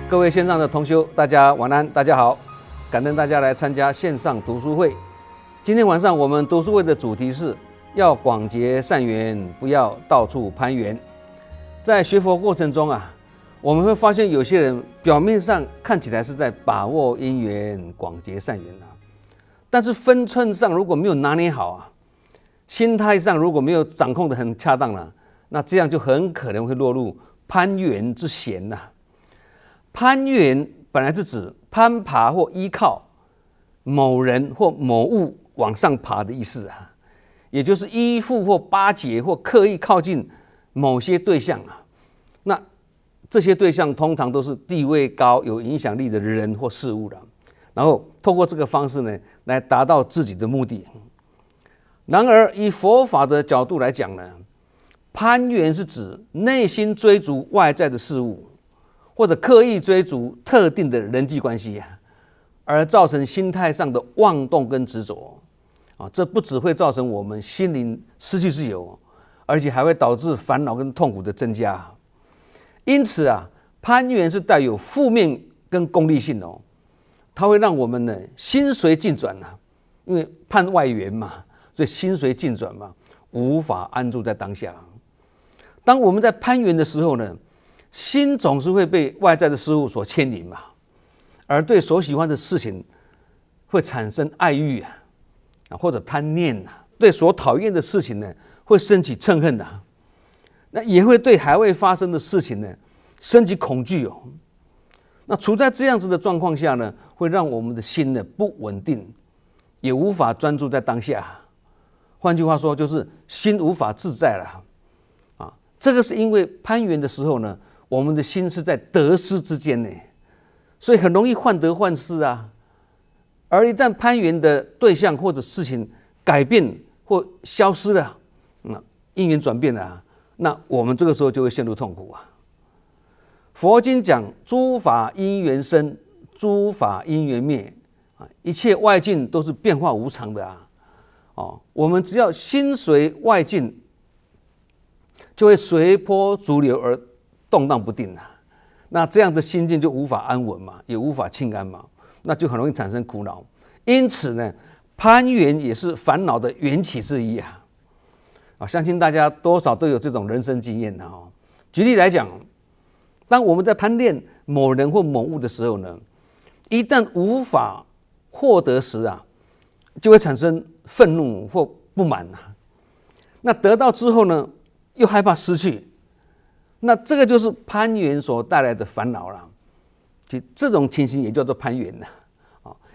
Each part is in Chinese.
各位线上的同修，大家晚安，大家好，感恩大家来参加线上读书会。今天晚上我们读书会的主题是要广结善缘，不要到处攀缘。在学佛过程中我们会发现有些人表面上看起来是在把握因缘，广结善缘但是分寸上如果没有拿捏好心态上如果没有掌控得很恰当那这样就很可能会落入攀缘之嫌攀缘本来是指攀爬或依靠某人或某物往上爬的意思也就是依附或巴结或刻意靠近某些对象那这些对象通常都是地位高、有影响力的人或事物然后透过这个方式呢，来达到自己的目的。然而，以佛法的角度来讲呢，攀缘是指内心追逐外在的事物，或者刻意追逐特定的人际关系而造成心态上的妄动跟执着这不只会造成我们心灵失去自由，而且还会导致烦恼跟痛苦的增加。因此攀缘是带有负面跟功利性它会让我们呢心随境转因为攀外缘嘛，所以心随境转嘛，无法安住在当下。当我们在攀缘的时候呢，心总是会被外在的事物所牵引而对所喜欢的事情会产生爱欲或者贪念对所讨厌的事情呢会升起嗔恨那也会对还未发生的事情呢升起恐惧那处在这样子的状况下呢，会让我们的心呢不稳定，也无法专注在当下。换句话说，就是心无法自在了这个是因为攀缘的时候呢，我们的心是在得失之间呢，所以很容易患得患失而一旦攀缘的对象或者事情改变或消失了因缘转变了那我们这个时候就会陷入痛苦佛经讲诸法因缘生，诸法因缘灭一切外境都是变化无常的我们只要心随外境，就会随波逐流而动荡不定那这样的心境就无法安稳也无法清安那就很容易产生苦恼。因此呢，攀缘也是烦恼的缘起之一相信大家多少都有这种人生经验举例来讲，当我们在攀恋某人或某物的时候呢，一旦无法获得时就会产生愤怒或不满那得到之后呢，又害怕失去，那这个就是攀缘所带来的烦恼了。其实这种情形也叫做攀缘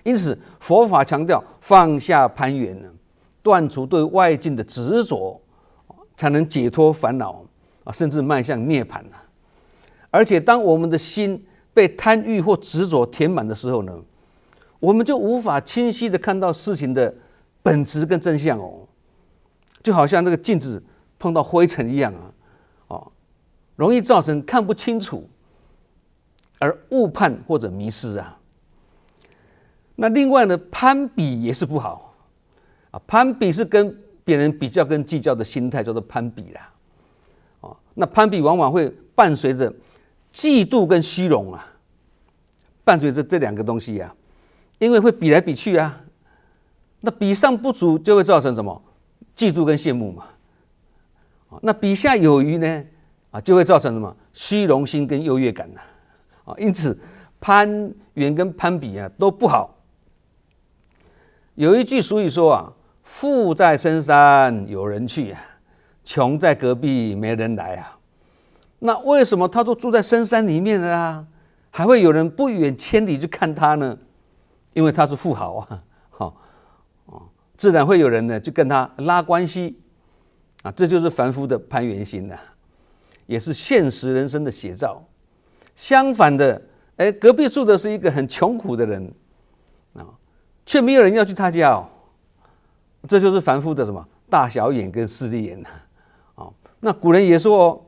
因此佛法强调放下攀缘断除对外境的执着，才能解脱烦恼甚至迈向涅槃而且当我们的心被贪欲或执着填满的时候呢，我们就无法清晰的看到事情的本质跟真相就好像那个镜子碰到灰尘一样容易造成看不清楚而误判或者迷失那另外呢，攀比也是不好攀比是跟别人比较跟计较的心态叫做攀比那攀比往往会伴随着嫉妒跟虚荣伴随着这两个东西因为会比来比去那比上不足就会造成什么？嫉妒跟羡慕那比下有余呢就会造成什么？虚荣心跟优越感因此攀缘跟攀比都不好。有一句俗语说富在深山有人去穷在隔壁没人来那为什么他都住在深山里面了还会有人不远千里去看他呢？因为他是富豪自然会有人呢去跟他拉关系这就是凡夫的攀缘心也是现实人生的写照。相反的隔壁住的是一个很穷苦的人却没有人要去他家这就是凡夫的什么大小眼跟势利眼那古人也说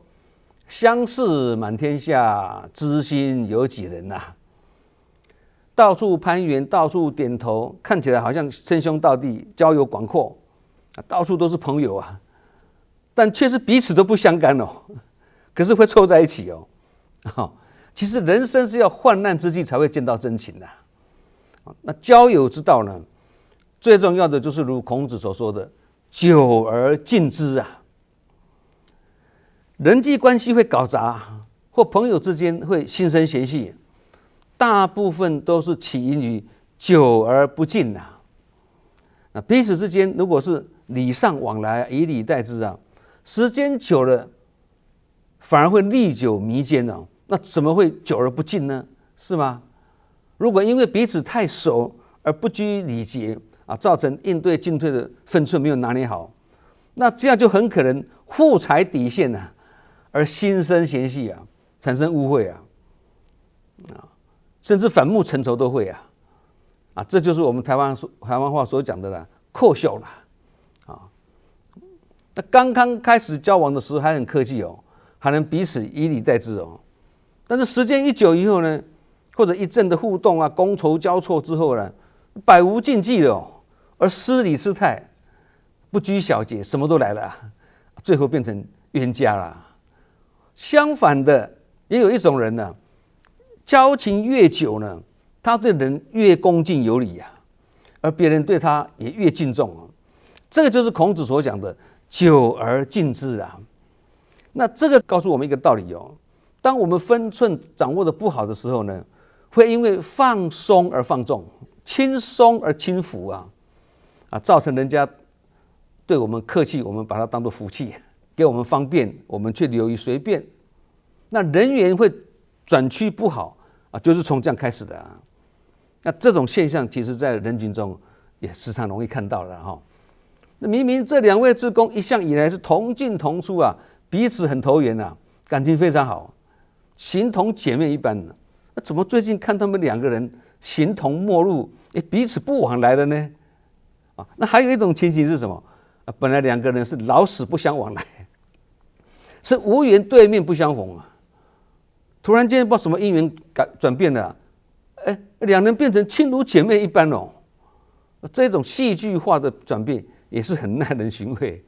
相识满天下，知心有几人到处攀援，到处点头，看起来好像称兄道弟，交友广阔到处都是朋友但却是彼此都不相干可是会凑在一起其实人生是要患难之际才会见到真情的。那交友之道呢，最重要的就是如孔子所说的“久而敬之”啊。人际关系会搞砸，或朋友之间会心生嫌隙，大部分都是起因于久而不敬啊。那彼此之间如果是礼尚往来，以礼待之啊，时间久了反而会历久弥坚哦。那怎么会久而不敬呢？是吗？如果因为彼此太熟而不拘礼节啊，造成应对进退的分寸没有拿捏好，那这样就很可能互踩底线啊，而心生嫌隙啊，产生误会啊，甚至反目成仇都会啊。这就是我们台湾话所讲的啦，扣笑啦啊。那刚刚开始交往的时候还很客气哦，还能彼此以礼待之哦。但是时间一久以后呢，或者一阵的互动啊，觥筹交错之后呢，百无禁忌了哦，而失礼失态，不拘小节，什么都来了，最后变成冤家啦。相反的，也有一种人呢，交情越久呢，他对人越恭敬有礼啊，而别人对他也越敬重啊。这个就是孔子所讲的“久而敬之”啊。那这个告诉我们一个道理哦。当我们分寸掌握的不好的时候呢，会因为放松而放纵，轻松而轻浮啊，造成人家对我们客气，我们把它当作福气，给我们方便，我们却流于随便。那人缘会转趋不好啊，就是从这样开始的啊。那这种现象，其实在人群中也时常容易看到的哈。那明明这两位志工一向以来是同进同出啊，彼此很投缘啊，感情非常好，形同姐妹一般呢。那怎么最近看他们两个人形同陌路，彼此不往来了呢？那还有一种情形是什么？本来两个人是老死不相往来，是无缘对面不相逢啊。突然间不知道什么因缘转变了，两人变成亲如姐妹一般哦。这种戏剧化的转变也是很耐人寻味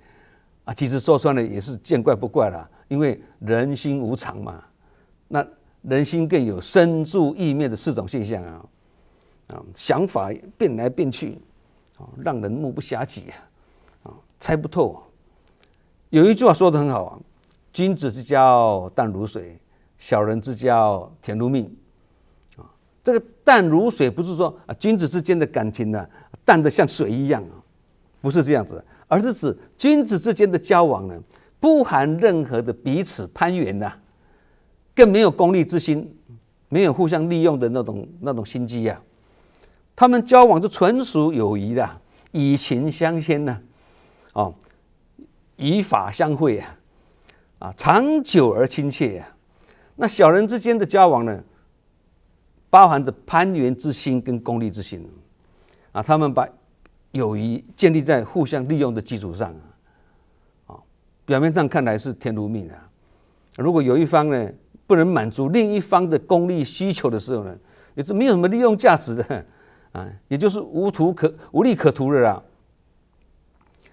啊。其实说穿了也是见怪不怪啦，因为人心无常嘛。那人心更有生住异灭的4种现象啊，想法变来变去，让人目不暇接啊，猜不透。有一句话说得很好啊，君子之交淡如水，小人之交甜如蜜。这个淡如水不是说君子之间的感情呢淡得像水一样，不是这样子，而是指君子之间的交往呢，不含任何的彼此攀援呐，更没有功利之心，没有互相利用的那种心机啊。他们交往就纯属友谊啦，以情相牵呐，以法相会啊，长久而亲切啊。那小人之间的交往呢，包含着攀援之心跟功利之心啊，他们把友谊建立在互相利用的基础上啊，表面上看来是甜如蜜啊。如果有一方呢不能满足另一方的功利需求的时候呢，也是没有什么利用价值的啊，也就是无利可图的啦。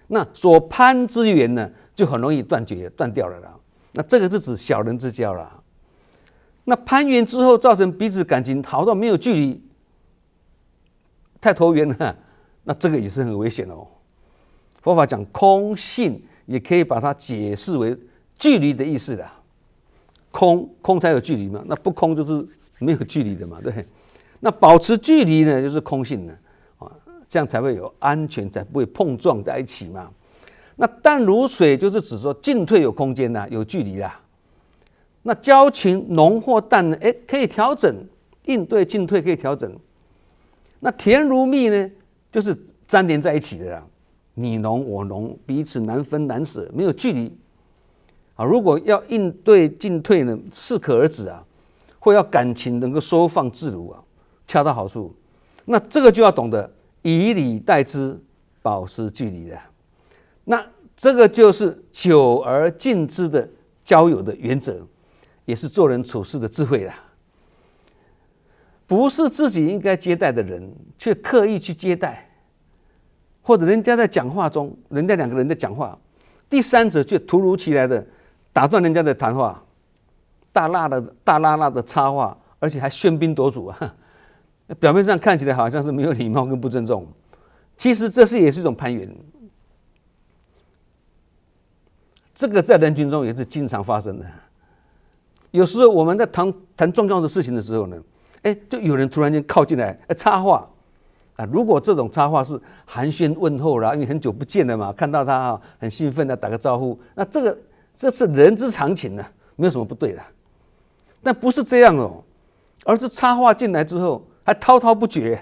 那所攀之缘呢，就很容易断掉了啦。那这个是指小人之交啦。那攀援之后造成彼此感情好到没有距离，太投缘了，那这个也是很危险哦。佛法讲空性，也可以把它解释为距离的意思啦。空才有距离嘛，那不空就是没有距离的嘛，对。那保持距离呢，就是空性呢，这样才会有安全，才不会碰撞在一起嘛。那淡如水就是指说进退有空间啦，有距离啦。那交情浓或淡呢，可以调整，应对进退可以调整。那甜如蜜呢，就是粘连在一起的啦，你浓我浓，彼此难分难舍，没有距离。如果要应对进退呢，适可而止啊，或要感情能够收放自如啊，恰到好处，那这个就要懂得以礼待之，保持距离的。那这个就是久而敬之的交友的原则，也是做人处事的智慧啦。不是自己应该接待的人，却刻意去接待，或者人家在讲话中，人家两个人在讲话，第三者却突如其来的打断人家的谈话，大辣辣的插话，而且还喧宾夺主啊！表面上看起来好像是没有礼貌跟不尊重，其实这也是一种攀援。这个在人群中也是经常发生的。有时候我们在谈重要的事情的时候呢，就有人突然间靠近来插话啊。如果这种插话是寒暄问候啦，因为很久不见了嘛，看到他很兴奋的打个招呼，那这是人之常情啊，没有什么不对的。但不是这样哦，而是插话进来之后还滔滔不绝，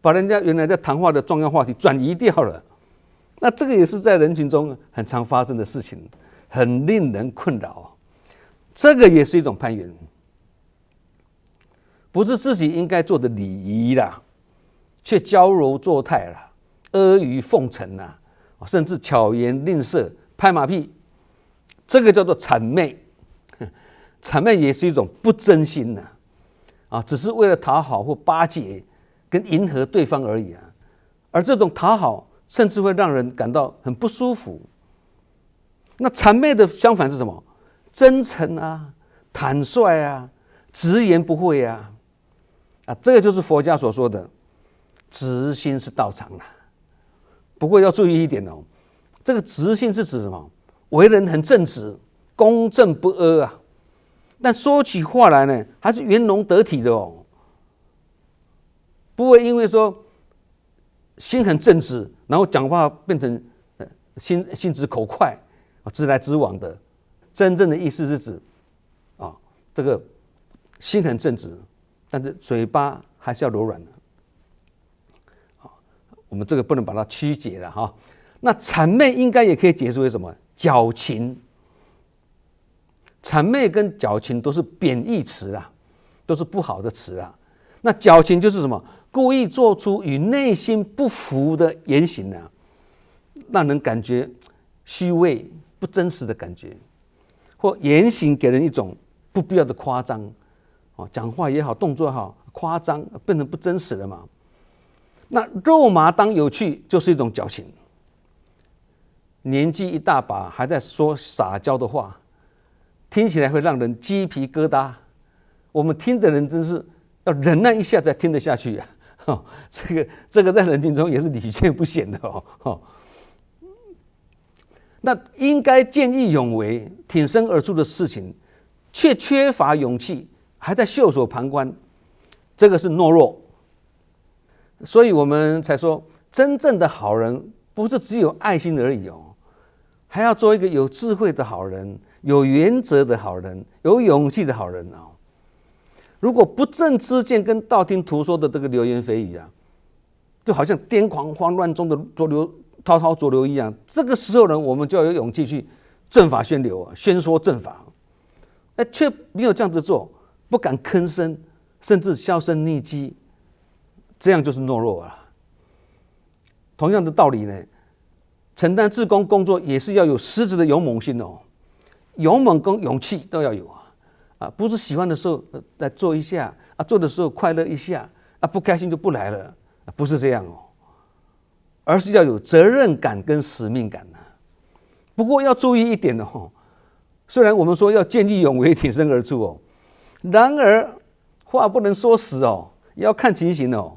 把人家原来在谈话的重要话题转移掉了。那这个也是在人群中很常发生的事情，很令人困扰。这个也是一种攀援，不是自己应该做的礼仪啦，却矫揉作态啦，阿谀奉承啦，甚至巧言令色、拍马屁，这个叫做谄媚。谄媚也是一种不真心呐，只是为了讨好或巴结跟迎合对方而已啊。而这种讨好甚至会让人感到很不舒服。那谄媚的相反是什么？真诚啊，坦率啊，直言不讳啊，这个就是佛家所说的直心是道场啦。不过要注意一点哦，这个直心是指什么？为人很正直，公正不阿啊。但说起话来呢，还是圆融得体的哦，不会因为说心很正直，然后讲话变成心直口快，直来直往的。真正的意思是指这个心很正直，但是嘴巴还是要柔软的。我们这个不能把它曲解了哈。那谄媚应该也可以解释为什么？矫情。谄媚跟矫情都是贬义词啊，都是不好的词啊。那矫情就是什么？故意做出与内心不符的言行啊，让人感觉虚伪、不真实的感觉，或言行给人一种不必要的夸张，讲话也好，动作也好，夸张变成不真实了嘛。那肉麻当有趣就是一种矫情，年纪一大把还在说撒娇的话，听起来会让人鸡皮疙瘩。我们听的人真是要忍耐一下才听得下去啊！这个在人群中也是屡见不鲜的哦。那应该见义勇为、挺身而出的事情，却缺乏勇气，还在袖手旁观，这个是懦弱。所以我们才说，真正的好人不是只有爱心而已哦，还要做一个有智慧的好人、有原则的好人、有勇气的好人哦。如果不正之见跟道听途说的这个流言蜚语啊，就好像癫狂慌乱中的滔滔浊流一样，这个时候呢，我们就要有勇气去正法宣流啊，宣说正法，却没有这样子做，不敢吭声，甚至销声匿迹，这样就是懦弱了。同样的道理呢，承担志工工作也是要有实质的勇猛心哦，勇猛跟勇气都要有不是喜欢的时候来做一下做的时候快乐一下不开心就不来了不是这样哦，而是要有责任感跟使命感不过要注意一点哦，虽然我们说要见义勇为、挺身而出哦，然而话不能说死哦，也要看情形哦，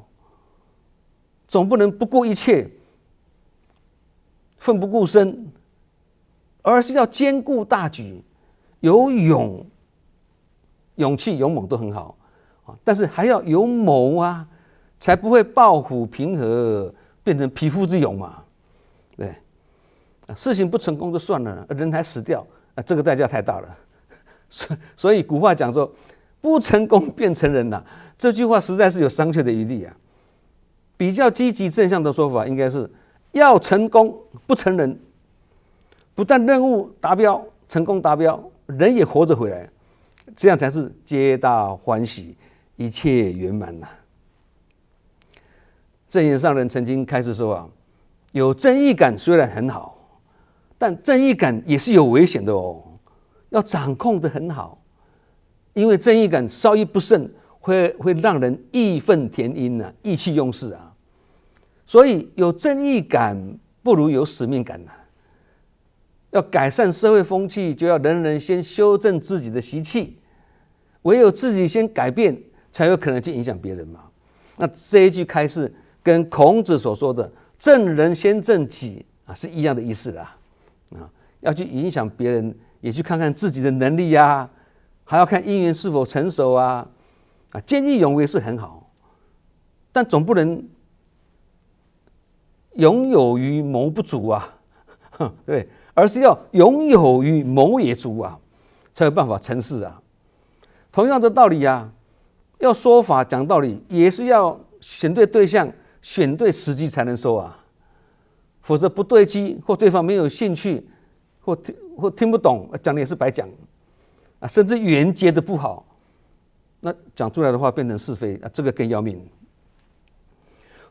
总不能不顾一切、奋不顾身，而是要兼顾大局，有勇气、勇猛都很好，但是还要有谋啊，才不会抱虎平和，变成匹夫之勇嘛。对，事情不成功就算了，人还死掉，这个代价太大了。所以古话讲说，不成功便成仁呐，这句话实在是有商榷的余地啊。比较积极正向的说法应该是要成功不成仁，不但任务达标、成功达标，人也活着回来，这样才是皆大欢喜，一切圆满呐。正言上人曾经开始说有正义感虽然很好，但正义感也是有危险的哦，要掌控得很好，因为正义感稍一不慎，会让人义愤填膺意气用事所以有正义感不如有使命感要改善社会风气，就要人人先修正自己的习气，唯有自己先改变，才有可能去影响别人嘛。那这一句开示跟孔子所说的正人先正己是一样的意思啦。要去影响别人，也去看看自己的能力啊，还要看因缘是否成熟啊。见义勇为是很好，但总不能勇有余谋不足啊，对，而是要勇有余谋也足啊，才有办法成事啊。同样的道理啊，要说法讲道理，也是要选对对象，选对时机才能说啊，否则不对机或对方没有兴趣，或听不懂，讲的也是白讲啊，甚至语言接的不好，那讲出来的话变成是非啊，这个更要命。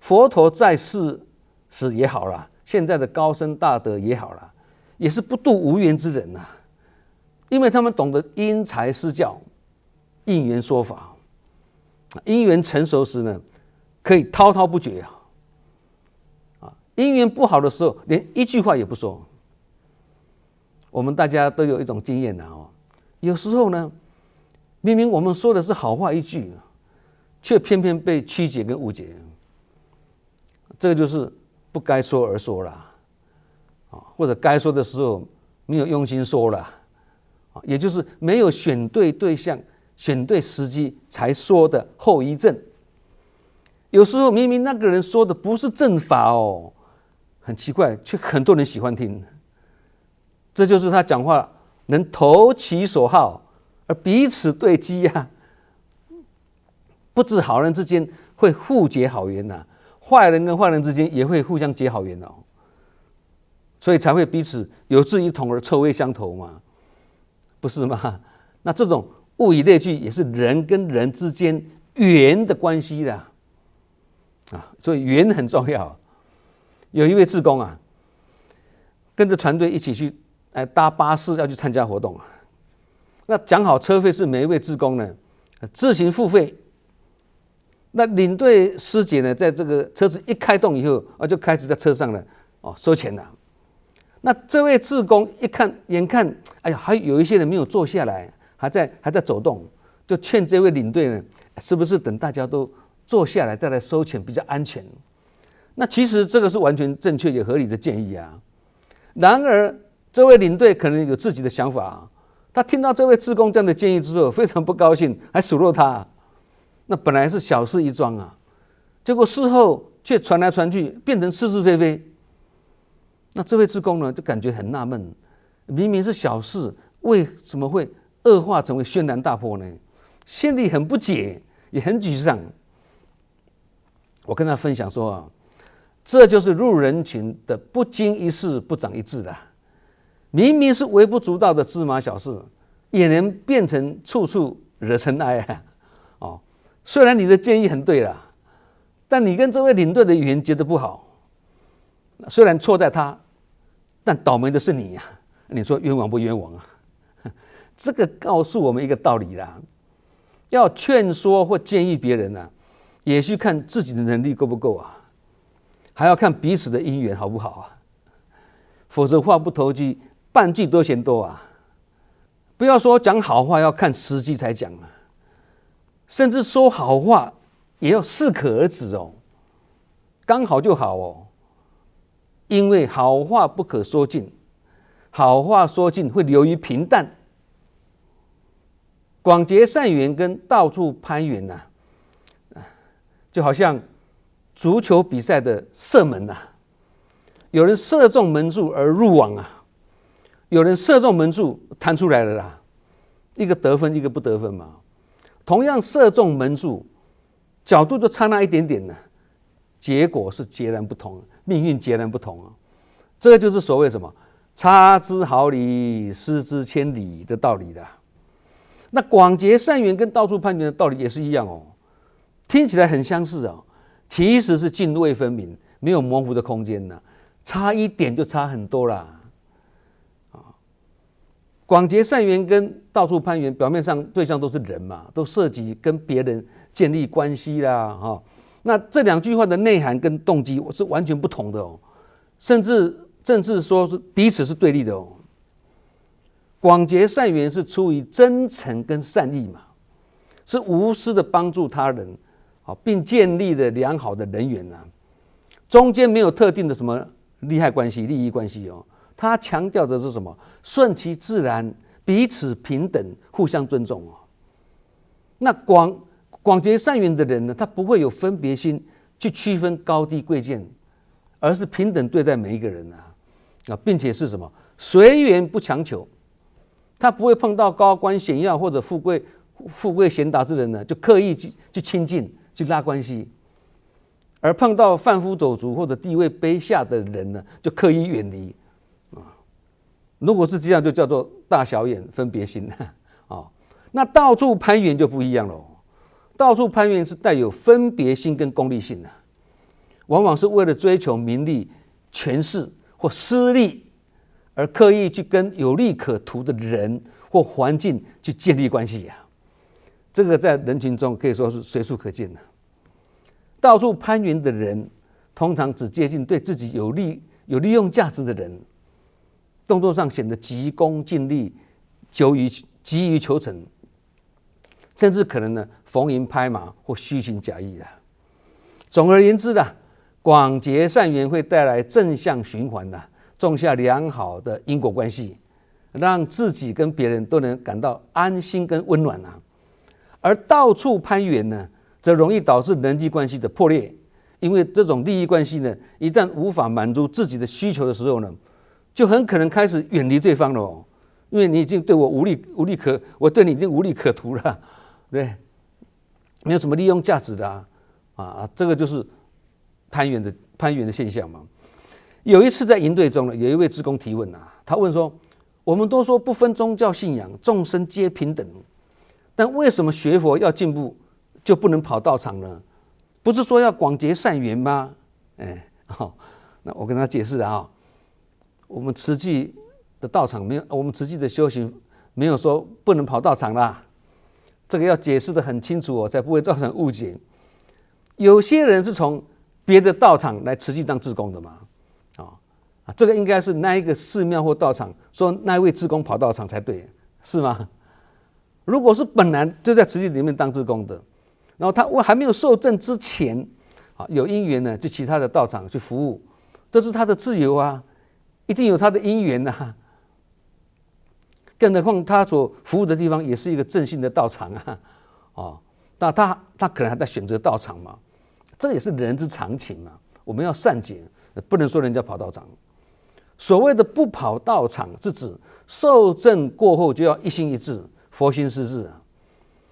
佛陀在世时也好啦，现在的高僧大德也好啦，也是不度无缘之人呐，因为他们懂得因材施教，应缘说法，因缘成熟时呢，可以滔滔不绝啊，因缘不好的时候，连一句话也不说。我们大家都有一种经验有时候呢，明明我们说的是好话一句，却偏偏被曲解跟误解，这个就是不该说而说啦，或者该说的时候没有用心说啦，也就是没有选对对象、选对时机才说的后遗症。有时候明明那个人说的不是正法很奇怪，却很多人喜欢听。这就是他讲话能投其所好，而彼此对机啊。不止好人之间会互结好缘坏人跟坏人之间也会互相结好缘所以才会彼此有志一同而臭味相投嘛，不是吗？那这种物以类聚，也是人跟人之间缘的关系啦，所以缘很重要。有一位志工跟着团队一起去搭巴士要去参加活动那讲好车费是每一位志工呢自行付费。那领队师姐呢，在这个车子一开动以后就开始在车上呢收钱了。那这位志工眼看哎呀，还有一些人没有坐下来，还在走动，就劝这位领队呢，是不是等大家都坐下来再来收钱比较安全？那其实这个是完全正确也合理的建议啊。然而这位领队可能有自己的想法他听到这位志工这样的建议之后非常不高兴，还数落他。那本来是小事一桩结果事后却传来传去，变成是是非非。那这位志工呢，就感觉很纳闷，明明是小事，为什么会恶化成为轩然大波呢？心里很不解，也很沮丧。我跟他分享说这就是入人群的不经一事不长一智的。明明是微不足道的芝麻小事，也能变成处处惹尘埃虽然你的建议很对啦，但你跟这位领队的语言结得不好，虽然错在他，但倒霉的是你你说冤枉不冤枉这个告诉我们一个道理啦，要劝说或建议别人也去看自己的能力够不够还要看彼此的因缘好不好否则话不投机，半句都嫌多不要说讲好话要看时机才讲甚至说好话也要适可而止刚好就好因为好话不可说尽，好话说尽会流于平淡。广结善缘跟到处攀援就好像足球比赛的射门有人射中门柱而入网有人射中门柱弹出来了啦，一个得分一个不得分嘛。同样射中门柱，角度就差那一点点结果是截然不同，命运截然不同这个就是所谓什么差之毫厘失之千里的道理啦。那广结善缘跟到处攀援的道理也是一样听起来很相似其实是泾渭分明，没有模糊的空间差一点就差很多啦。广结善缘跟到处攀援，表面上对象都是人嘛，都涉及跟别人建立关系啦那这两句话的内涵跟动机是完全不同的甚至说是彼此是对立的广结善缘是出于真诚跟善意嘛，是无私的帮助他人，并建立了良好的人缘啊。中间没有特定的什么利害关系、利益关系哦。他强调的是什么？顺其自然，彼此平等，互相尊重哦。那广结善缘的人呢，他不会有分别心，去区分高低贵贱，而是平等对待每一个人啊，并且是什么？随缘不强求。他不会碰到高官显要或者富贵贤达之人呢，就刻意去亲近、去拉关系；而碰到贩夫走卒或者地位卑下的人呢，就刻意远离啊。如果是这样，就叫做大小眼、分别心啊。那到处攀援就不一样了，到处攀援是带有分别心跟功利性的，往往是为了追求名利、权势或私利，而刻意去跟有利可图的人或环境去建立关系啊。这个在人群中可以说是随处可见的。到处攀援的人，通常只接近对自己有利用价值的人，动作上显得急功近利，急于求成，甚至可能呢逢迎拍马或虚情假意的。总而言之啦，广结善缘会带来正向循环的，种下良好的因果关系，让自己跟别人都能感到安心跟温暖啊。而到处攀援呢，则容易导致人际关系的破裂，因为这种利益关系呢，一旦无法满足自己的需求的时候呢，就很可能开始远离对方了哦。因为你已经对我我对你已经无利可图了，对，没有什么利用价值的这个就是攀援的现象嘛。有一次在营队中呢，有一位志工提问他问说：我们都说不分宗教信仰，众生皆平等，但为什么学佛要进步就不能跑道场呢？不是说要广结善缘吗？那我跟他解释我们慈济的道场没有，我们慈济的修行没有说不能跑道场啦，这个要解释得很清楚才不会造成误解。有些人是从别的道场来慈济当志工的嘛，这个应该是那一个寺庙或道场说那一位志工跑道场才对，是吗？如果是本来就在慈济里面当志工的，然后他还没有受证之前有因缘呢，去其他的道场去服务，这是他的自由啊，一定有他的因缘啊。更何况他所服务的地方也是一个正信的道场那他可能还在选择道场嘛，这也是人之常情嘛。我们要善解，不能说人家跑道场。所谓的不跑道场，是指受证过后就要一心一志，佛心施治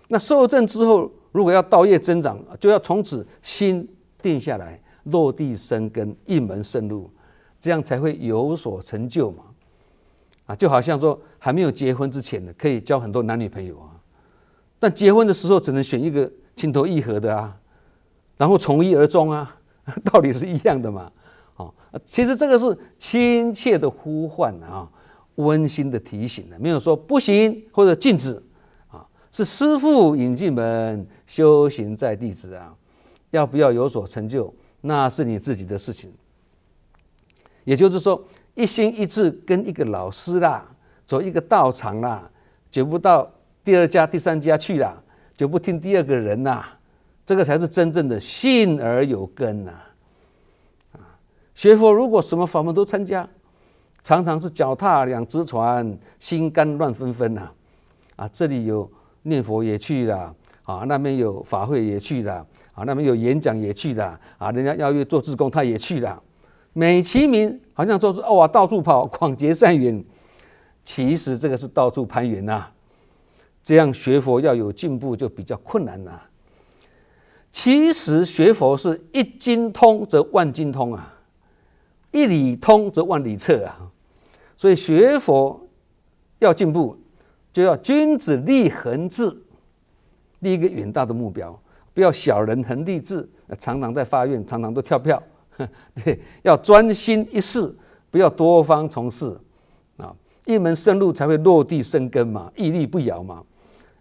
那受证之后，如果要道业增长，就要从此心定下来，落地生根，一门深入，这样才会有所成就嘛。就好像说还没有结婚之前呢，可以交很多男女朋友但结婚的时候只能选一个情投意合的然后从一而终道理是一样的嘛。其实这个是亲切的呼唤温馨的提醒没有说不行或者禁止是师父引进门，修行在弟子要不要有所成就，那是你自己的事情。也就是说，一心一志跟一个老师走一个道场绝不到第二家第三家去绝不听第二个人这个才是真正的信而有根学佛如果什么法门都参加，常常是脚踏两只船，心肝乱纷纷这里有念佛也去了那边有法会也去了那边有演讲也去了人家要约做志工他也去了，美其名好像说是到处跑，广结善缘，其实这个是到处攀援这样学佛要有进步就比较困难其实学佛是一经通则万经通一理通则万理彻所以学佛要进步，就要君子立恒志，立一个远大的目标，不要小人恒立志，常常在发愿，常常都跳票对，要专心一事，不要多方从事一门深入才会落地生根嘛，屹立不摇嘛，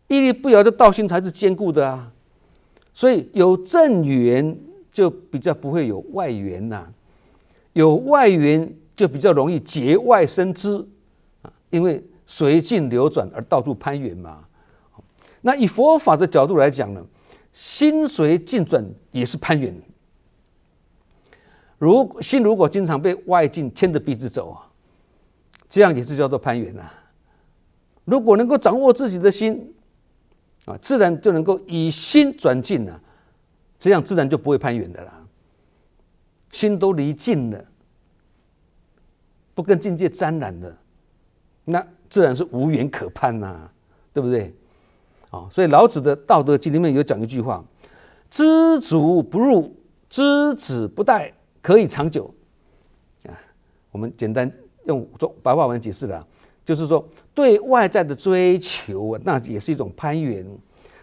屹立不摇的道心才是坚固的所以有正缘就比较不会有外缘有外缘就比较容易节外生枝因为随境流转而到处攀援嘛。那以佛法的角度来讲呢，心随境转也是攀援。心如果经常被外境牵着鼻子走啊，这样也是叫做攀援啊。如果能够掌握自己的心啊，自然就能够以心转境啊，这样自然就不会攀援的啦。心都离境了，不跟境界沾染了，那自然是无缘可攀呐，对不对？所以老子的《道德经》里面有讲一句话：知足不入，知止不殆，可以长久。我们简单用白话文解释了，就是说对外在的追求，那也是一种攀援，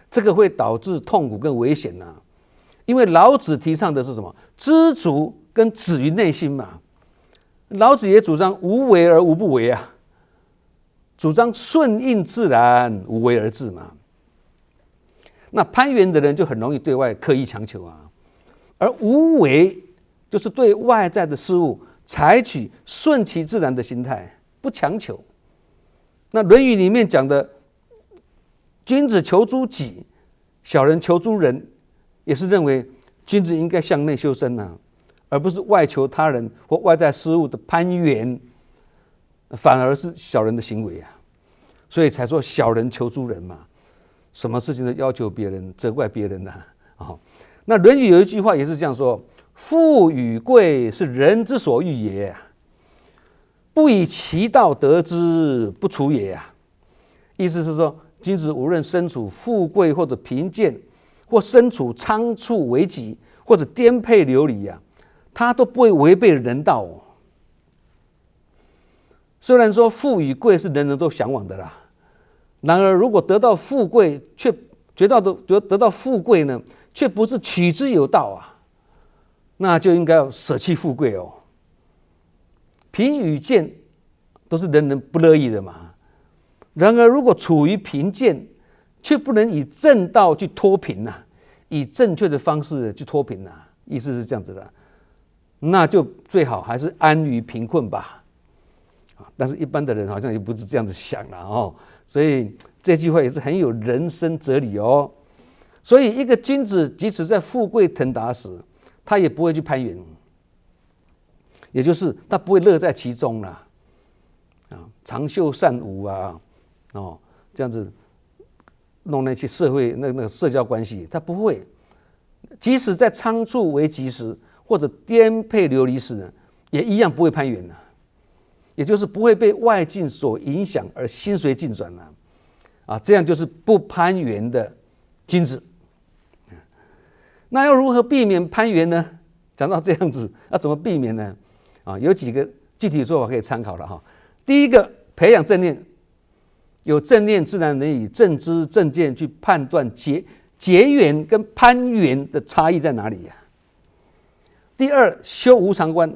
这个会导致痛苦跟危险呐。因为老子提倡的是什么？知足跟止于内心嘛。老子也主张无为而无不为啊，主张顺应自然，无为而治嘛。那攀援的人就很容易对外刻意强求啊，而无为就是对外在的事物采取顺其自然的心态，不强求。那《论语》里面讲的“君子求诸己，小人求诸人”，也是认为君子应该向内修身啊，而不是外求他人或外在事物的攀援，反而是小人的行为啊。所以才说小人求诸人嘛。什么事情都要求别人，责怪别人啊。那《论语》有一句话也是这样说：“富与贵是人之所欲也，不以其道得之，不处也。”意思是说，君子无论身处富贵或者贫贱，或身处仓促危急，或者颠沛流离啊，他都不会违背人道。虽然说富与贵是人人都向往的啦。然而，如果得到富贵，得到富贵呢，却不是取之有道啊，那就应该要舍弃富贵哦。贫与贱都是人人不乐意的嘛。然而，如果处于贫贱，却不能以正道去脱贫呐，以正确的方式去脱贫呐，意思是这样子的，那就最好还是安于贫困吧。但是，一般的人好像也不是这样子想了哦。所以这句话也是很有人生哲理哦。所以一个君子即使在富贵腾达时，他也不会去攀援，也就是他不会乐在其中啦。长袖善舞啊，这样子弄那些社会那个社交关系，他不会。即使在仓促危急时或者颠沛流离时呢，也一样不会攀援的。也就是不会被外境所影响而心随境转这样就是不攀援的君子。那要如何避免攀援呢？讲到这样子，要怎么避免呢？有几个具体的做法可以参考了哈。第一个，培养正念，有正念，自然能以正知正见去判断结缘跟攀援的差异在哪里呀？第二，修无常观。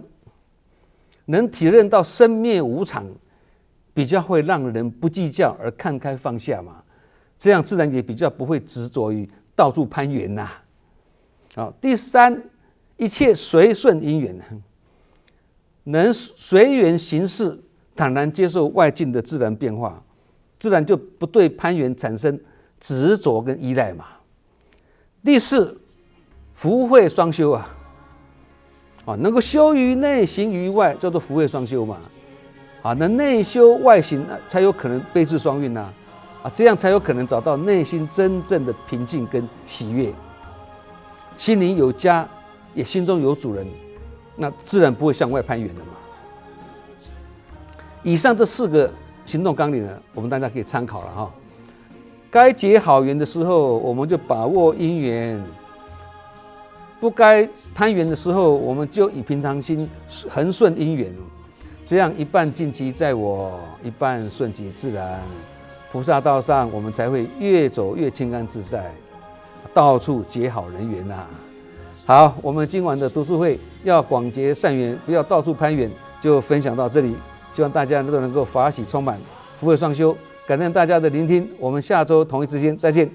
能体认到生灭无常，比较会让人不计较而看开放下嘛，这样自然也比较不会执着于到处攀援呐。第三，一切随顺因缘，能随缘行事，坦然接受外境的自然变化，自然就不对攀援产生执着跟依赖嘛。第四，福慧双修啊。能够修于内，行于外，叫做福慧双修嘛。那内修外行，才有可能悲智双运呐。这样才有可能找到内心真正的平静跟喜悦。心灵有家，也心中有主人，那自然不会向外攀援的嘛。以上这4个行动纲领呢，我们大家可以参考了哈。该结好缘的时候，我们就把握因缘。不该攀援的时候，我们就以平常心恒顺因缘，这样一半尽其在我，一半顺其自然。菩萨道上，我们才会越走越清安自在，到处结好人缘呐。好，我们今晚的读书会要广结善缘，不要到处攀援，就分享到这里。希望大家都能够法喜充满，福慧双修。感恩大家的聆听，我们下周同一时间再见。